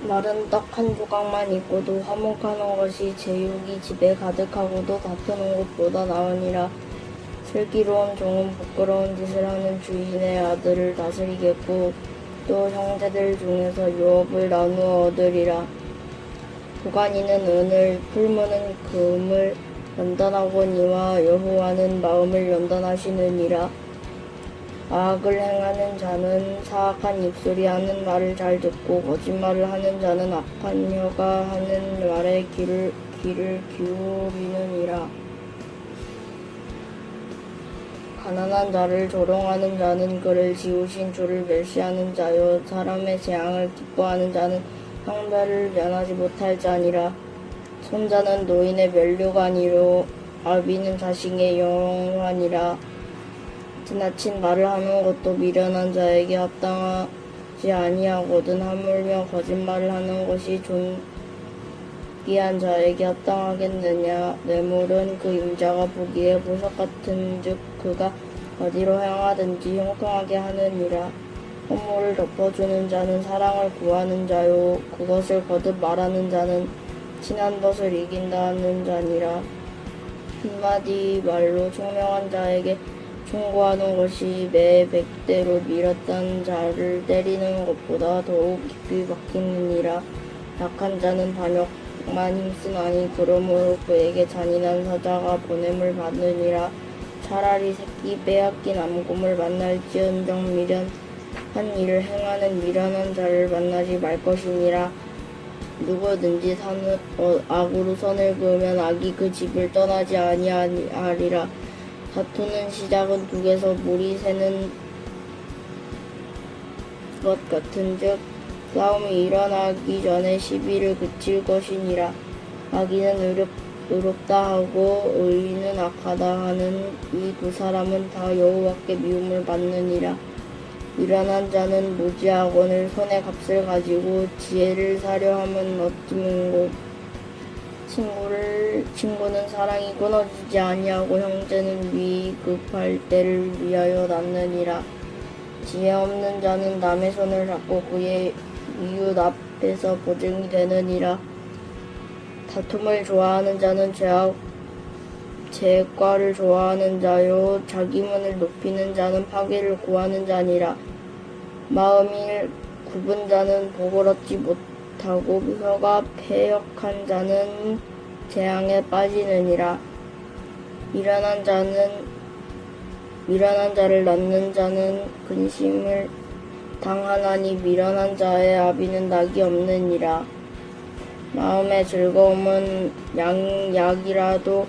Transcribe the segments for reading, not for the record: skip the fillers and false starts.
마른 떡 한 조각만 있고도 화목하는 것이 제육이 집에 가득하고도 다투는 것보다 나으니라. 슬기로운 종은 부끄러운 짓을 하는 주인의 아들을 다스리겠고 또 형제들 중에서 유업을 나누어 얻으리라. 도가니는 은을, 풀무는 금을 연단하거니와 여호와는 마음을 연단하시느니라. 악을 행하는 자는 사악한 입술이 하는 말을 잘 듣고 거짓말을 하는 자는 악한 혀가 하는 말에 귀를 기울이느니라. 가난한 자를 조롱하는 자는 그를 지으신 주를 멸시하는 자요 사람의 재앙을 기뻐하는 자는 형벌을 면하지 못할 자니라. 손자는 노인의 면류관이요 아비는 자식의 영환이라. 지나친 말을 하는 것도 미련한 자에게 합당하지 아니하거든 하물며 거짓말을 하는 것이 존귀한 자에게 합당하겠느냐. 뇌물은 그 임자가 보기에 보석 같은즉 그가 어디로 향하든지 형통하게 하느니라. 허물을 덮어주는 자는 사랑을 구하는 자요 그것을 거듭 말하는 자는 친한 것을 이긴다는 자니라. 한마디 말로 총명한 자에게 충고하는 것이 매 100대로 밀었던 자를 때리는 것보다 더욱 깊이 박히느니라. 약한 자는 반역만 힘쓰나니 그러므로 그에게 잔인한 사자가 보냄을 받느니라. 차라리 새끼 빼앗긴 암곰을 만날지언정 미련한 일을 행하는 미련한 자를 만나지 말 것이니라. 누구든지 악으로 선을 그으면 악이 그 집을 떠나지 아니하리라. 다투는 시작은 북에서 물이 새는 것 같은즉 싸움이 일어나기 전에 시비를 그칠 것이니라. 악인은 의롭다 하고 의인은 악하다 하는 이 두 사람은 다 여호와께 미움을 받느니라. 미련한 자는 무지하거늘 손에 값을 가지고 지혜를 사려 함은 어찌문고. 친구는 사랑이 끊어지지 아니하고 형제는 위급할 때를 위하여 낳느니라. 지혜 없는 자는 남의 손을 잡고 그의 이웃 앞에서 보증이 되느니라. 다툼을 좋아하는 자는 죄과를 좋아하는 자요 자기 문을 높이는 자는 파괴를 구하는 자니라. 마음이 굽은 자는 복을 얻지 못하고 혀가 패역한 자는 재앙에 빠지느니라. 미련한 자를 낳는 자는 근심을 당하나니 미련한 자의 아비는 낙이 없느니라. 마음의 즐거움은 약이라도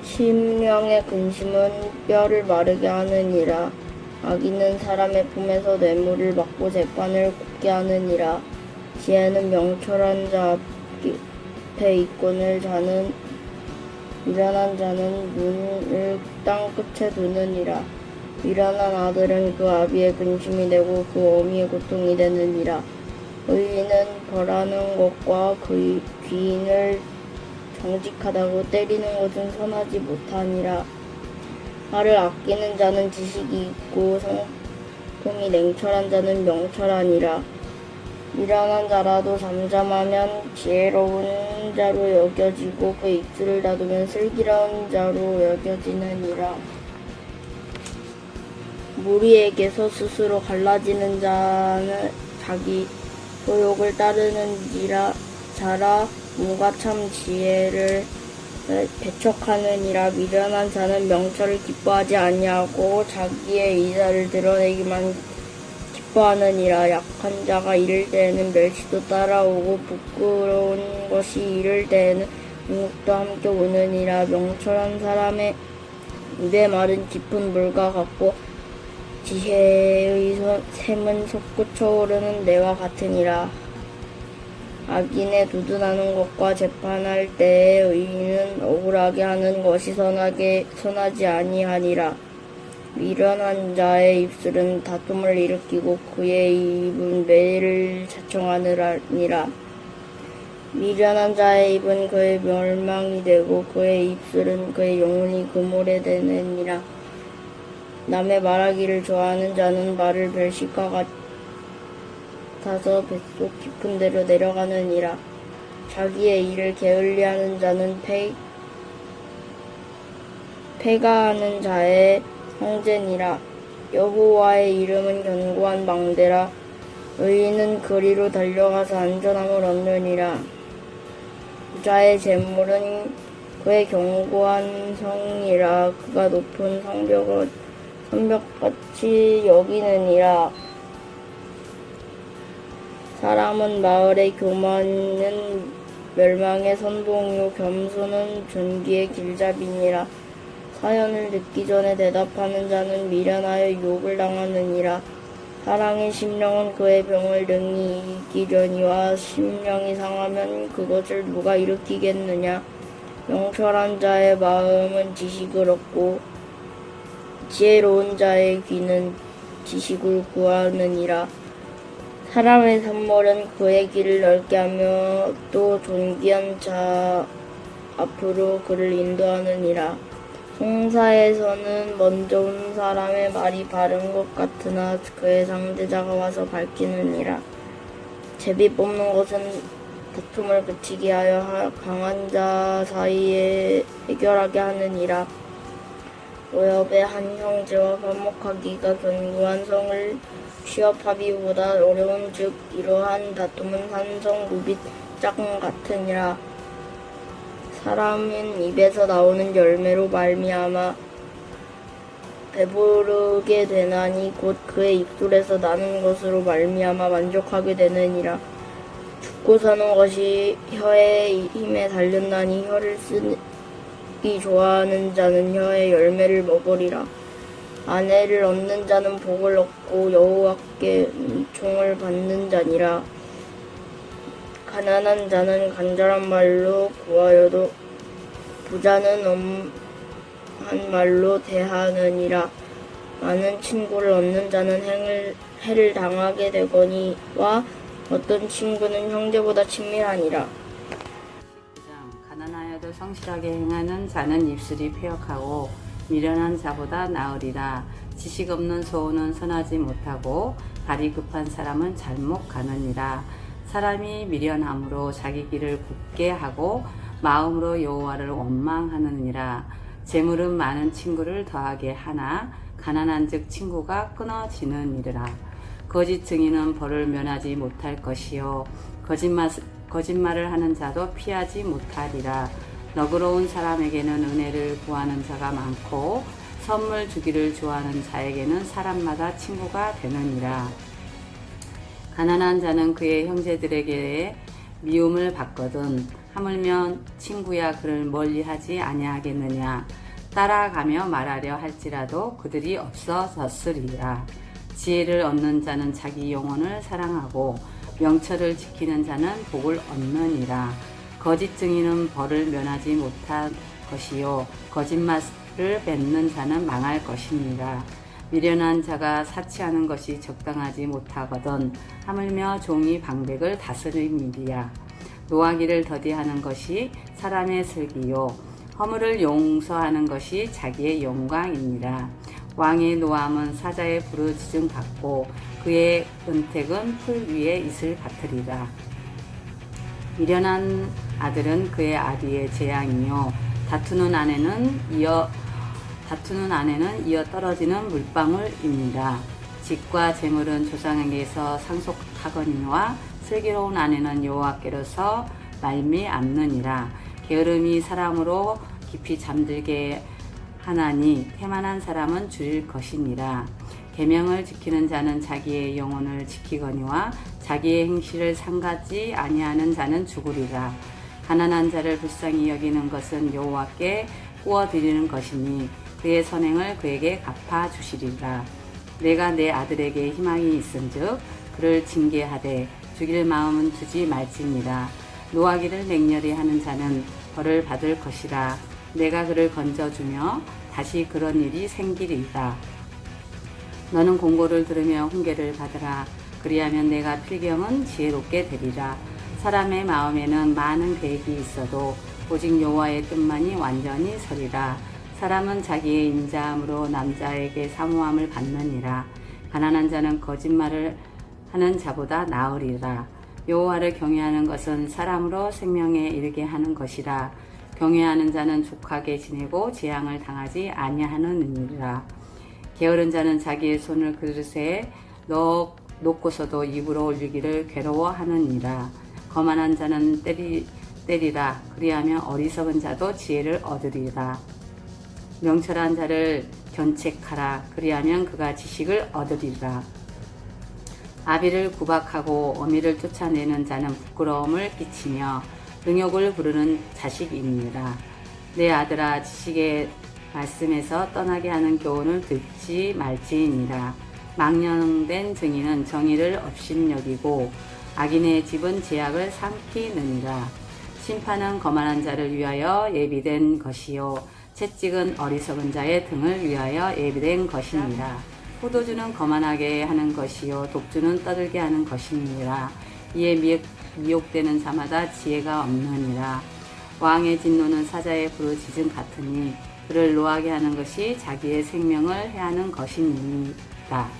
심령의 근심은 뼈를 마르게 하느니라. 악인은 사람의 품에서 뇌물을 받고 재판을 곱게 하느니라. 지혜는 명철한 자 앞에 있거늘 미련한 자는 눈을 땅 끝에 두느니라. 미련한 아들은 그 아비의 근심이 되고 그 어미의 고통이 되느니라. 의인은 벌하는 것과 그 귀인을 정직하다고 때리는 것은 선하지 못하니라. 말을 아끼는 자는 지식이 있고 성품이 냉철한 자는 명철하니라. 미련한 자라도 잠잠하면 지혜로운 자로 여겨지고 그 입술을 닫으면 슬기로운 자로 여겨지느니라. 무리에게서 스스로 갈라지는 자는 자기 소욕을 따르는 자라 무가 참 지혜를 배척하느니라. 미련한 자는 명철을 기뻐하지 아니하고 자기의 의사를 드러내기만 기뻐하느니라. 약한 자가 이를 때에는 멸시도 따라오고 부끄러운 것이 이를 때에는 능욕도 함께 오느니라. 명철한 사람의 입의 말은 깊은 물과 같고 지혜의 샘은 솟구쳐 오르는 내와 같으니라. 악인의 두둔하는 것과 재판할 때에 의인은 억울하게 하는 것이 선하지 아니하니라. 미련한 자의 입술은 다툼을 일으키고 그의 입은 매를 자청하느니라. 미련한 자의 입은 그의 멸망이 되고 그의 입술은 그의 영혼이 그물에 되느니라. 남의 말하기를 좋아하는 자는 말을 별식과 같아서 뱃속 깊은 데로 내려가느니라. 자기의 일을 게을리하는 자는 패가하는 자의 형제니라. 여호와의 이름은 견고한 망대라. 의인은 그리로 달려가서 안전함을 얻느니라. 부자의 재물은 그의 견고한 성이라. 그가 높은 성벽을 선벽같이 여기느니라. 사람은 마을의 교만은 멸망의 선봉이요 겸손은 존귀의 길잡이니라. 사연을 듣기 전에 대답하는 자는 미련하여 유혹을 당하느니라. 사랑의 심령은 그의 병을 능히 이기려니와 심령이 상하면 그것을 누가 일으키겠느냐. 명철한 자의 마음은 지식을 얻고 지혜로운 자의 귀는 지식을 구하느니라. 사람의 선물은 그의 길을 넓게 하며 또 존귀한 자 앞으로 그를 인도하느니라. 송사에서는 먼저 온 사람의 말이 바른 것 같으나 그의 상대자가 와서 밝히느니라. 제비 뽑는 것은 다툼을 그치게 하여 강한 자 사이에 해결하게 하느니라. 오엽의 한 형제와 화목하기가 견고한 성을 취업하기보다 어려운 즉 이러한 다툼은 산성 무빗장 같으니라. 사람은 입에서 나오는 열매로 말미암아 배부르게 되나니 곧 그의 입술에서 나는 것으로 말미암아 만족하게 되느니라. 죽고 사는 것이 혀의 힘에 달렸나니 혀를 쓰기 좋아하는 자는 혀의 열매를 먹으리라. 아내를 얻는 자는 복을 얻고 여호와께 은총을 받는 자니라. 가난한 자는 간절한 말로 구하여도 부자는 엄한 말로 대하느니라. 많은 친구를 얻는 자는 해를 당하게 되거니와 어떤 친구는 형제보다 친밀하니라. 가난하여도 성실하게 행하는 자는 입술이 패역하고 미련한 자보다 나으리라. 지식 없는 소원은 선하지 못하고 발이 급한 사람은 잘못 가느니라. 사람이 미련함으로 자기 길을 굳게 하고 마음으로 여호와를 원망하느니라. 재물은 많은 친구를 더하게 하나 가난한즉 친구가 끊어지느니라. 거짓 증인은 벌을 면하지 못할 것이요 거짓말을 하는 자도 피하지 못하리라. 너그러운 사람에게는 은혜를 구하는 자가 많고 선물 주기를 좋아하는 자에게는 사람마다 친구가 되느니라. 가난한 자는 그의 형제들에게 미움을 받거든 하물며 친구야 그를 멀리하지 아니하겠느냐. 따라가며 말하려 할지라도 그들이 없어졌으리라. 지혜를 얻는 자는 자기 영혼을 사랑하고 명철을 지키는 자는 복을 얻느니라. 거짓 증인은 벌을 면하지 못할 것이요 거짓말을 맺는 자는 망할 것이니라. 미련한 자가 사치하는 것이 적당하지 못하거든 하물며 종이 방백을 다스림이리야. 노하기를 더디하는 것이 사람의 슬기요 허물을 용서하는 것이 자기의 영광이니라. 왕의 노함은 사자의 부르짖음 같고 그의 은택은 풀 위에 이슬 같으리라. 미련한 아들은 그의 아비의 재앙이요 다투는 아내는 이어 떨어지는 물방울입니다. 집과 재물은 조상에게서 상속하거니와 슬기로운 아내는 여호와께로서 말미암느니라. 게으름이 사람으로 깊이 잠들게 하나니 태만한 사람은 줄일 것이니라. 계명을 지키는 자는 자기의 영혼을 지키거니와 자기의 행실을 상가지 아니하는 자는 죽으리라. 가난한 자를 불쌍히 여기는 것은 여호와께 구워드리는 것이니 그의 선행을 그에게 갚아주시리라. 내가 내 아들에게 희망이 있은즉 그를 징계하되 죽일 마음은 두지 말지니라. 노하기를 맹렬히 하는 자는 벌을 받을 것이라. 내가 그를 건져주며 다시 그런 일이 생기리라. 너는 공고를 들으며 훈계를 받으라. 그리하면 내가 필경은 지혜롭게 되리라. 사람의 마음에는 많은 계획이 있어도 오직 여호와의 뜻만이 완전히 서리라. 사람은 자기의 인자함으로 남자에게 사모함을 받느니라. 가난한 자는 거짓말을 하는 자보다 나으리라. 여호와를 경외하는 것은 사람으로 생명에 이르게 하는 것이라. 경외하는 자는 족하게 지내고 재앙을 당하지 아니하느니라. 게으른 자는 자기의 손을 그릇에 놓고서도 입으로 올리기를 괴로워하느니라. 거만한 자는 때리라. 그리하면 어리석은 자도 지혜를 얻으리라. 명철한 자를 견책하라. 그리하면 그가 지식을 얻으리라. 아비를 구박하고 어미를 쫓아내는 자는 부끄러움을 끼치며 능욕을 부르는 자식이니라. 내 아들아, 지식의 말씀에서 떠나게 하는 교훈을 듣지 말지니라. 망령된 증인은 정의를 업신여기고 악인의 집은 죄악을 삼키느니라. 심판은 거만한 자를 위하여 예비된 것이요 채찍은 어리석은 자의 등을 위하여 예비된 것이니라. 포도주는 거만하게 하는 것이요 독주는 떠들게 하는 것이니라. 이에 미혹되는 자마다 지혜가 없느니라. 왕의 진노는 사자의 부르짖음 같으니 그를 노하게 하는 것이 자기의 생명을 해하는 것이니라.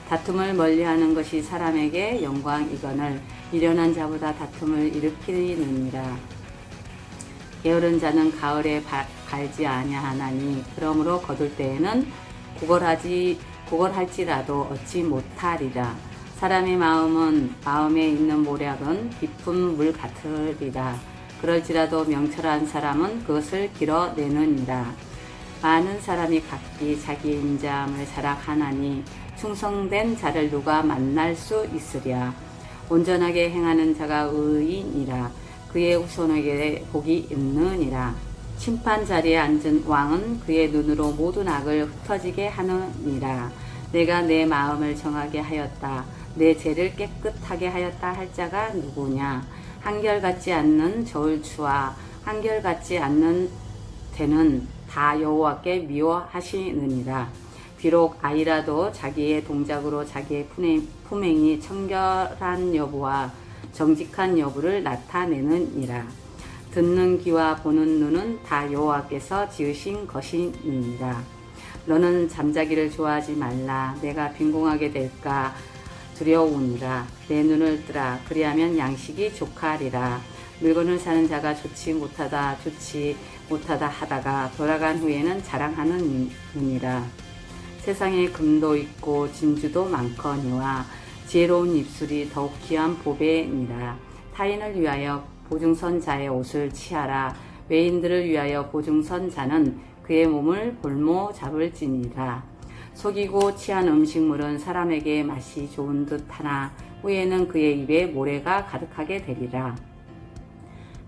다툼을 멀리하는 것이 사람에게 영광이거늘 미련한 자보다 다툼을 일으키느니라. 게으른 자는 가을에 갈지 아니하나니 그러므로 거둘 때에는 구걸할지라도 얻지 못하리라. 사람의 마음에 있는 모략은 깊은 물 같으리라. 그럴지라도 명철한 사람은 그것을 길어내느니라. 많은 사람이 각기 자기의 인자함을 자랑하나니 충성된 자를 누가 만날 수 있으랴. 온전하게 행하는 자가 의인이라. 그의 후손에게 복이 있느니라. 심판 자리에 앉은 왕은 그의 눈으로 모든 악을 흩어지게 하느니라. 내가 내 마음을 정하게 하였다. 내 죄를 깨끗하게 하였다 할 자가 누구냐. 한결같지 않는 저울추와 한결같이 않는 대는 다 여호와께 미워하시느니라. 비록 아이라도 자기의 동작으로 자기의 품행이 청결한 여부와 정직한 여부를 나타내느니라. 듣는 귀와 보는 눈은 다 여호와께서 지으신 것이니라. 너는 잠자기를 좋아하지 말라. 내가 빈궁하게 될까 두려우니라. 내 눈을 뜨라. 그리하면 양식이 족하리라. 물건을 사는 자가 좋지 못하다 하다가 돌아간 후에는 자랑하느니라. 세상에 금도 있고 진주도 많거니와 지혜로운 입술이 더욱 귀한 보배니라. 타인을 위하여 보증선 자의 옷을 취하라. 외인들을 위하여 보증선 자는 그의 몸을 볼모 잡을지니라. 속이고 취한 음식물은 사람에게 맛이 좋은 듯 하나 후에는 그의 입에 모래가 가득하게 되리라.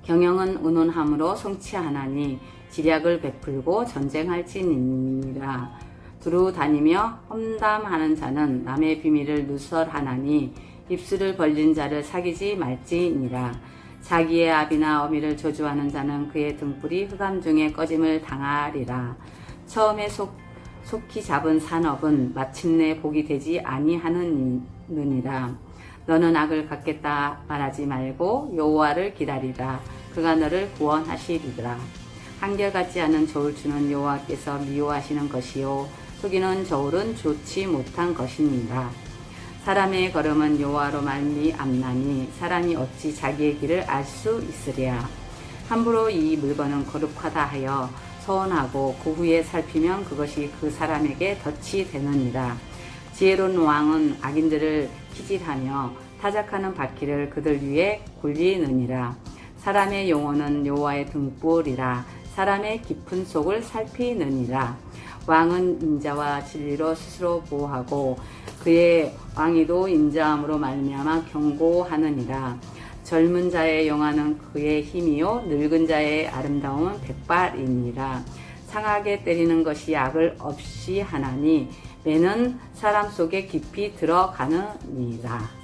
경영은 의논함으로 성취하나니 지략을 베풀고 전쟁할지니라. 두루 다니며 험담하는 자는 남의 비밀을 누설하나니 입술을 벌린 자를 사귀지 말지니라. 자기의 아비나 어미를 저주하는 자는 그의 등불이 흑암 중에 꺼짐을 당하리라. 처음에 속히 잡은 산업은 마침내 복이 되지 아니하느니라. 너는 악을 갚겠다 말하지 말고 여호와를 기다리라. 그가 너를 구원하시리라. 한결같지 않은 저울추는 여호와께서 미워하시는 것이요 속이는 저울은 좋지 못한 것이니라. 사람의 걸음은 여호와로 말미암나니 사람이 어찌 자기의 길을 알 수 있으랴. 함부로 이 물건은 거룩하다 하여 서원하고 그 후에 살피면 그것이 그 사람에게 덫이 되느니라. 지혜로운 왕은 악인들을 키질하며 타작하는 바퀴를 그들 위에 굴리느니라. 사람의 영혼은 여호와의 등불이라. 사람의 깊은 속을 살피느니라. 왕은 인자와 진리로 스스로 보호하고 그의 왕위도 인자함으로 말미암아 경고하느니라. 젊은 자의 영화는 그의 힘이요 늙은 자의 아름다움은 백발이니라. 상하게 때리는 것이 악을 없이 하나니 매는 사람 속에 깊이 들어가느니라.